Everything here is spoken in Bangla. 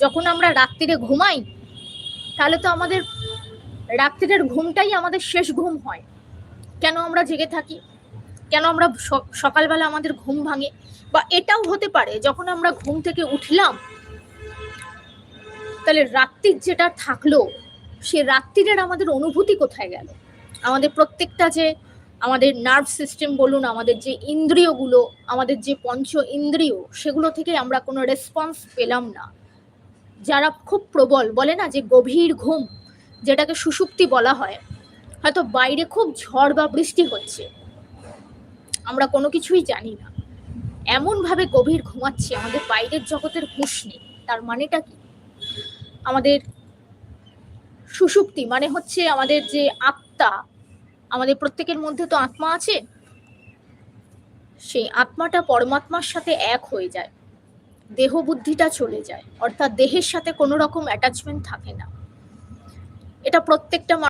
যখন আমরা রাত্রিরে ঘুমাই তাহলে তো আমাদের রাত্রিরের ঘুমটাই আমাদের শেষ ঘুম হয়। কেন আমরা জেগে থাকি? কেন আমরা সকালবেলা আমাদের ঘুম ভাঙে? বা এটাও হতে পারে যখন আমরা ঘুম থেকে উঠলাম তাহলে রাত্রির যেটা থাকলো সে রাত্রিরের আমাদের অনুভূতি কোথায় গেল? আমাদের প্রত্যেকটা যে আমাদের নার্ভ সিস্টেম বলুন, আমাদের যে ইন্দ্রিয়গুলো, আমাদের যে পঞ্চ ইন্দ্রিয়, সেগুলো থেকে আমরা কোনো রেসপন্স পেলাম না। যারা খুব প্রবল বলে না যে গভীর ঘুম, যেটাকে সুষুপ্তি বলা হয়, হয়তো বাইরে খুব ঝড় বা বৃষ্টি হচ্ছে, আমরা কোনো কিছুই জানি না, এমন ভাবে গভীর ঘুমাচ্ছি, আমাদের বাইরের জগতের হুঁশ নেই। তার মানেটা কি? আমাদের সুষুপ্তি মানে হচ্ছে আমাদের যে আত্মা, আমাদের প্রত্যেকের মধ্যে তো আত্মা আছে, সেই আত্মাটা পরমাত্মার সাথে এক হয়ে যায়, দেহ বুদ্ধিটা চলে যায়, অর্থাৎ দেহের সাথে কোনো রকম অ্যাটাচমেন্ট থাকে না। এটা প্রত্যেকটা